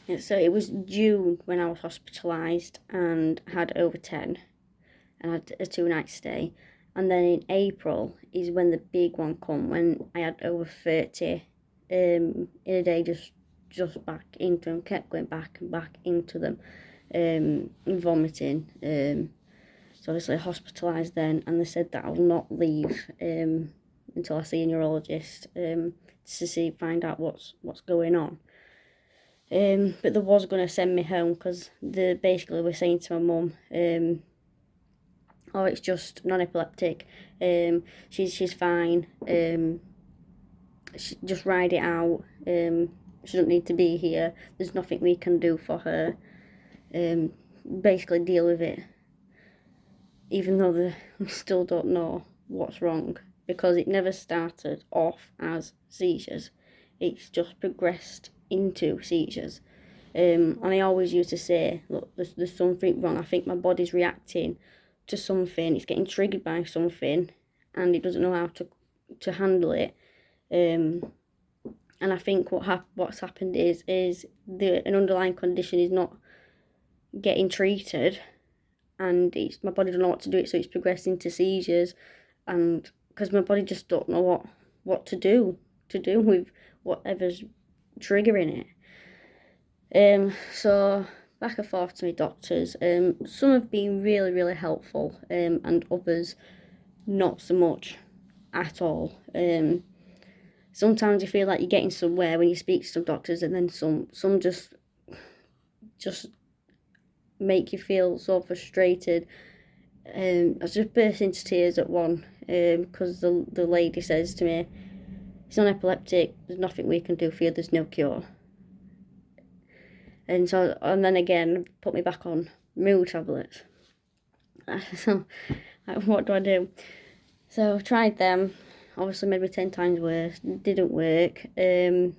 So it was June when I was hospitalised and had over 10 and had a 2 night stay. And then in April is when the big one come, when I had over 30 in a day, just back into them, kept going back and back into them, and vomiting. So obviously hospitalised then, and they said that I'll not leave until I see a neurologist to find out what's going on. But they was going to send me home because they basically were saying to my mum, oh, it's just non-epileptic, she's fine, just ride it out, she doesn't need to be here, there's nothing we can do for her, basically deal with it, even though they still don't know what's wrong, because it never started off as seizures, it's just progressed into seizures. And I always used to say, look, there's something wrong, I think my body's reacting to something, it's getting triggered by something, and it doesn't know how to handle it. And I think what's happened is an underlying condition is not getting treated, and my body doesn't know what to do it, so it's progressing to seizures, and because my body just don't know what to do with whatever's triggering it. So back and forth to my doctors. Some have been really, really helpful, and others not so much at all. Sometimes you feel like you're getting somewhere when you speak to some doctors, and then some just make you feel so frustrated. I was just burst into tears at one, because the lady says to me, it's non-epileptic, there's nothing we can do for you, there's no cure. And then again, put me back on mood tablets. So, what do I do? So, tried them, obviously made me 10 times worse, didn't work. So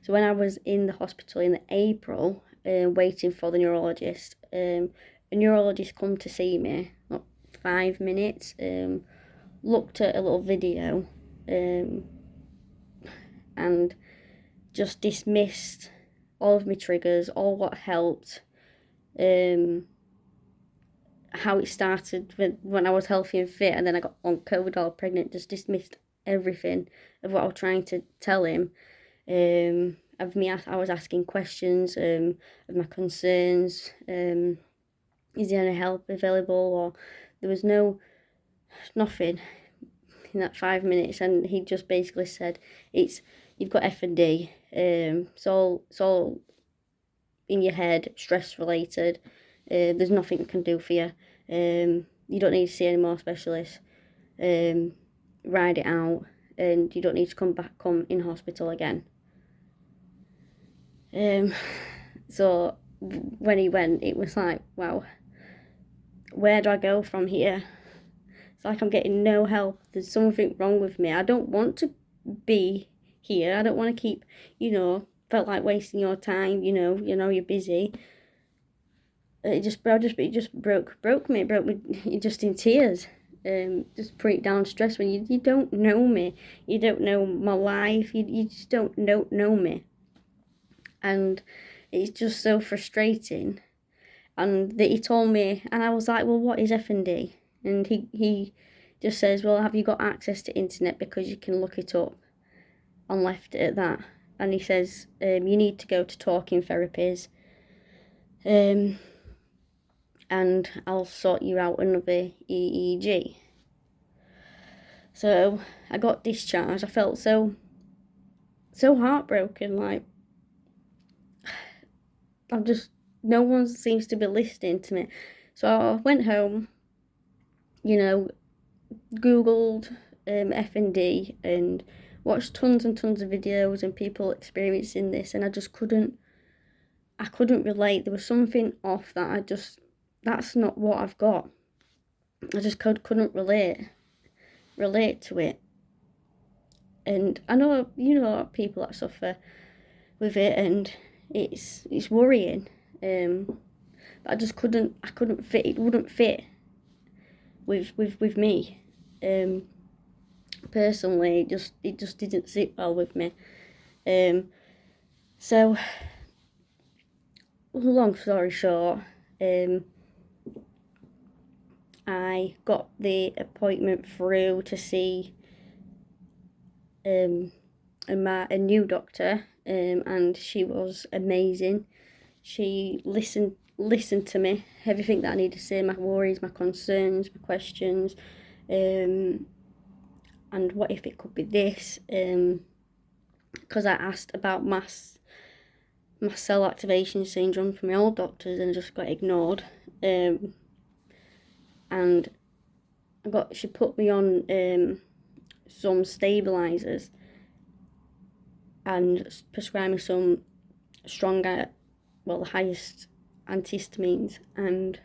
when I was in the hospital in April, waiting for the neurologist, a neurologist come to see me, not 5 minutes, looked at a little video, and just dismissed all of my triggers, all what helped, how it started when I was healthy and fit, and then I got on COVID all pregnant, just dismissed everything of what I was trying to tell him. I was asking questions of my concerns, is there any help available, or there was nothing in that 5 minutes, and he just basically said, you've got F&D, it's all in your head, stress related, there's nothing we can do for you, you don't need to see any more specialists, ride it out, and you don't need to come in hospital again. So when he went, it was like, wow, where do I go from here? It's like I'm getting no help, there's something wrong with me, I don't want to be here, I don't want to keep, felt like wasting your time, you're busy. It just broke me, just in tears. Just break down stress when you don't know me, you don't know my life, you just don't know me, and it's just so frustrating. And that he told me, and I was like, well, what is F&D? And he just says, well, have you got access to internet, because you can look it up, and left it at that. And he says, you need to go to talking therapies, and I'll sort you out another EEG. So I got discharged. I felt so heartbroken, like no one seems to be listening to me. So I went home, Googled F&D and watched tons and tons of videos and people experiencing this, and I couldn't relate. There was something off, that's not what I've got. I just couldn't relate to it. And I know, people that suffer with it, and it's worrying. But I couldn't fit. It wouldn't fit with me. Personally, it just didn't sit well with me. So long story short, I got the appointment through to see a new doctor, and she was amazing. She listened to me, everything that I needed to say, my worries, my concerns, my questions, and what if it could be this, because I asked about mast cell activation syndrome from my old doctors and I just got ignored, and she put me on some stabilizers and prescribed me some stronger, well, the highest antihistamines, and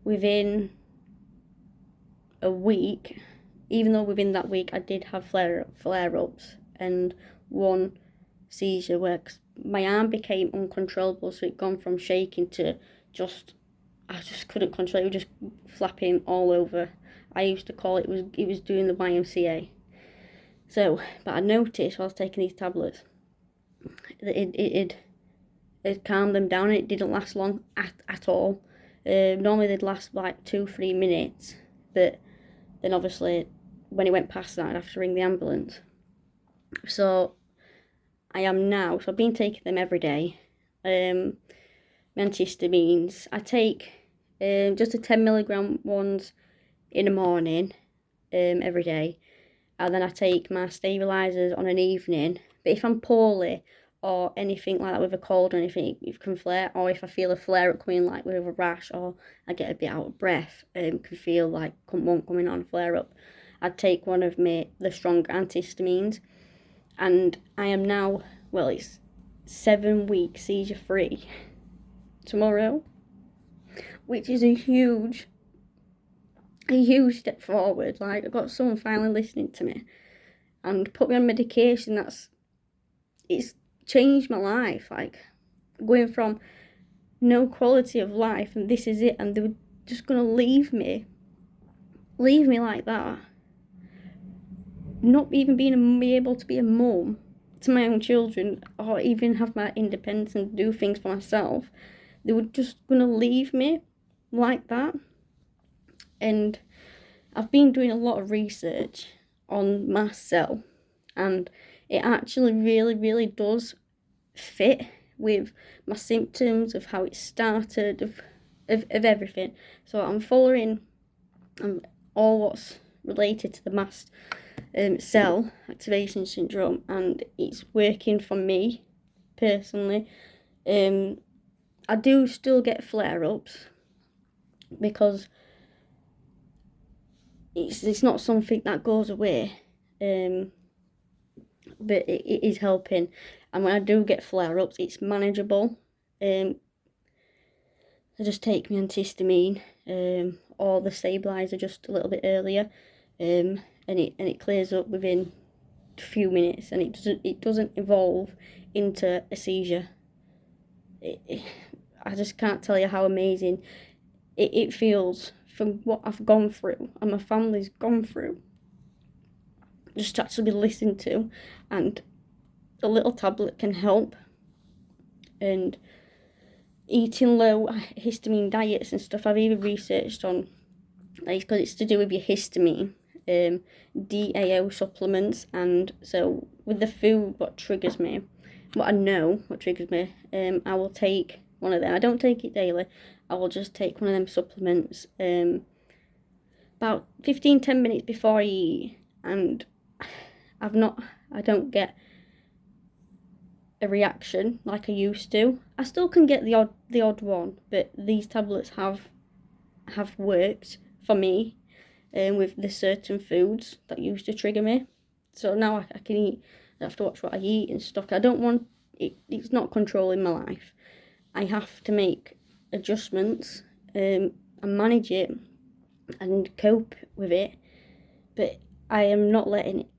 within a week, even though within that week I did have flare-ups and one seizure where my arm became uncontrollable, so it gone from shaking to I just couldn't control it. It was just flapping all over. I used to call it was doing the YMCA. So, but I noticed while I was taking these tablets that it calmed them down, and it didn't last long at all. Normally they'd last like 2-3 minutes, but then obviously when it went past that I'd have to ring the ambulance. So I am now, so I've been taking them every day. My antihistamines, I take just the 10mg ones in the morning every day, and then I take my stabilisers on an evening. But if I'm poorly or anything like that with a cold or anything, it can flare, or if I feel a flare up coming like with a rash, or I get a bit out of breath, can feel like one coming on, flare up, I'd take one of the stronger antihistamines. And I am now, well, it's 7 weeks seizure free tomorrow, which is a huge step forward. Like, I've got someone finally listening to me and put me on medication it's changed my life. Like, going from no quality of life and this is it, and they were just gonna leave me like that, not even be able to be a mum to my own children, or even have my independence and do things for myself. They were just gonna leave me like that. And I've been doing a lot of research on mast cell, and it actually really, really does fit with my symptoms, of how it started, of everything. So I'm following all what's related to the mast cell activation syndrome, and it's working for me personally. I do still get flare-ups because it's not something that goes away, but it is helping. And when I do get flare-ups, it's manageable. I just take my antihistamine or the stabilizer just a little bit earlier, and it clears up within a few minutes, and it doesn't evolve into a seizure. I just can't tell you how amazing it feels from what I've gone through and my family's gone through, just to actually be listened to, and a little tablet can help. And eating low histamine diets and stuff, I've even researched on, like, because it's to do with your histamine, DAO supplements. And so with the food, what I know what triggers me, I will take one of them. I don't take it daily. I will just take one of them supplements about 10 minutes before I eat, and I don't get a reaction like I used to. I still can get the odd one, but these tablets have worked for me, with the certain foods that used to trigger me. So now I can eat. I have to watch what I eat and stuff. I don't want it. It's not controlling my life. I have to make adjustments and manage it and cope with it, but I am not letting it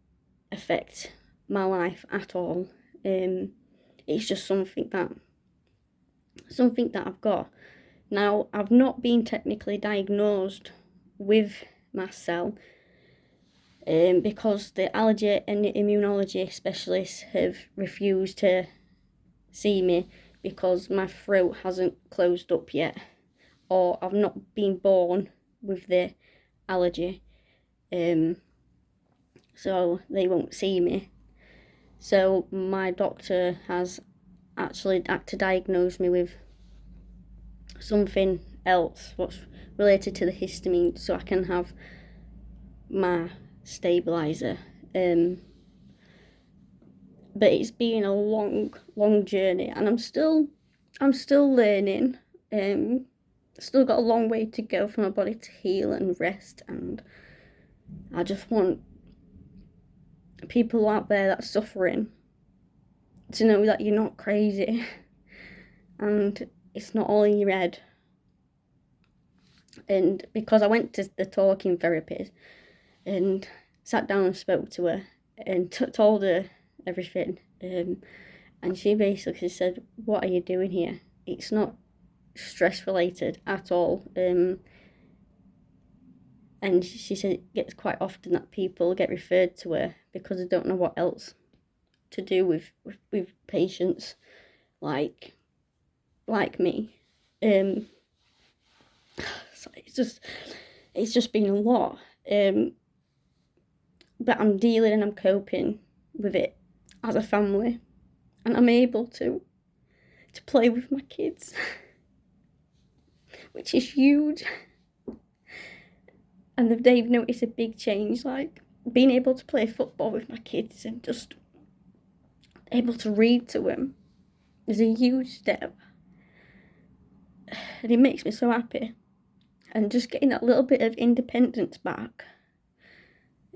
affect my life at all. It's just something that I've got. Now, I've not been technically diagnosed with mast cell, because the allergy and immunology specialists have refused to see me because my throat hasn't closed up yet, or I've not been born with the allergy. So they won't see me. So my doctor has actually had to diagnose me with something else, what's related to the histamine, so I can have my stabilizer. But it's been a long journey, and I'm still learning. Still got a long way to go for my body to heal and rest, and I just want people out there that's suffering to know that you're not crazy and it's not all in your head. And because I went to the talking therapist and sat down and spoke to her and told her everything, and she basically said, "What are you doing here? It's not stress related at all." And she said it gets quite often that people get referred to her because they don't know what else to do with patients like me. So it's just been a lot. But I'm dealing and I'm coping with it as a family, and I'm able to play with my kids, which is huge. And they've noticed a big change, like being able to play football with my kids and just able to read to them is a huge step. And it makes me so happy. And just getting that little bit of independence back,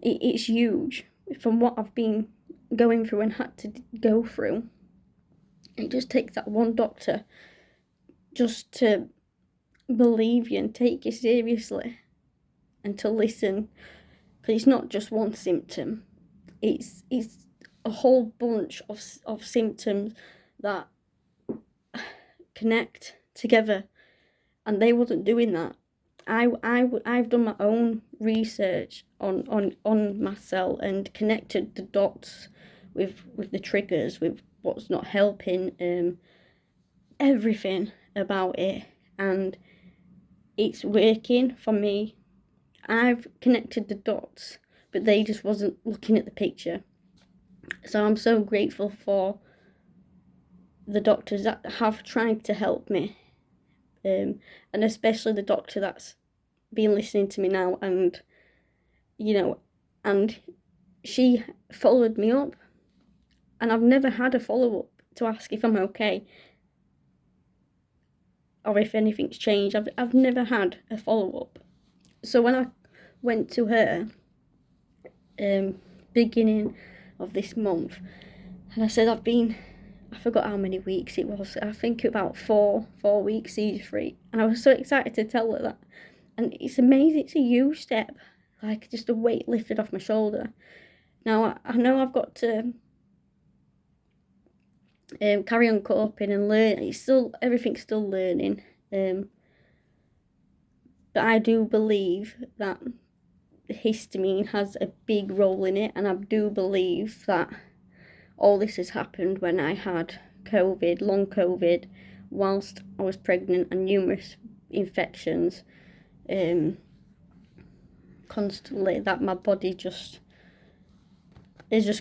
it's huge from what I've been going through and had to go through. It just takes that one doctor just to believe you and take you seriously and to listen, because it's not just one symptom, it's a whole bunch of symptoms that connect together, and they wasn't doing that. I've done my own research on myself and connected the dots with the triggers, with what's not helping, everything about it, and it's working for me. I've connected the dots, but they just wasn't looking at the picture. So I'm so grateful for the doctors that have tried to help me, and especially the doctor that's been listening to me now, and and she followed me up, and I've never had a follow-up to ask if I'm okay or if anything's changed. I've never had a follow-up. So when I went to her beginning of this month, and I said I forgot how many weeks it was, I think about four weeks seizure free, and I was so excited to tell her that. And it's amazing, it's a huge step, like just a weight lifted off my shoulder. Now I know I've got to carry on coping and learn. Everything's still learning, but I do believe that histamine has a big role in it, and I do believe that all this has happened when I had COVID, long COVID, whilst I was pregnant, and numerous infections, constantly, that my body just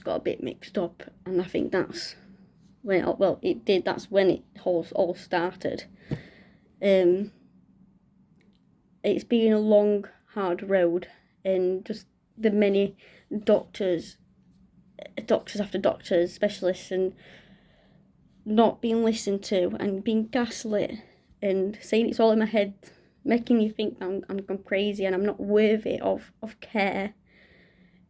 got a bit mixed up, and I think that's when that's when it all started. It's been a long, hard road, and just the many doctors after doctors, specialists, and not being listened to, and being gaslit and saying it's all in my head, making you think I'm crazy and I'm not worthy of care,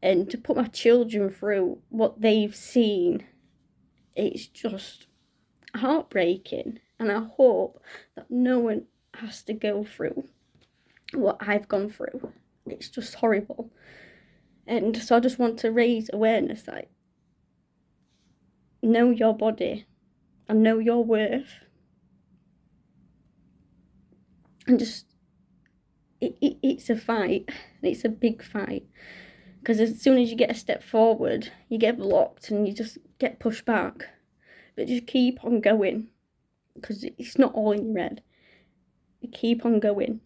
and to put my children through what they've seen, it's just heartbreaking. And I hope that no one has to go through what I've gone through. It's just horrible. And so I just want to raise awareness, like, know your body and know your worth, and just it's a fight, and it's a big fight, because as soon as you get a step forward, you get blocked and you just get pushed back. But just keep on going, because it's not all in your head. You keep on going.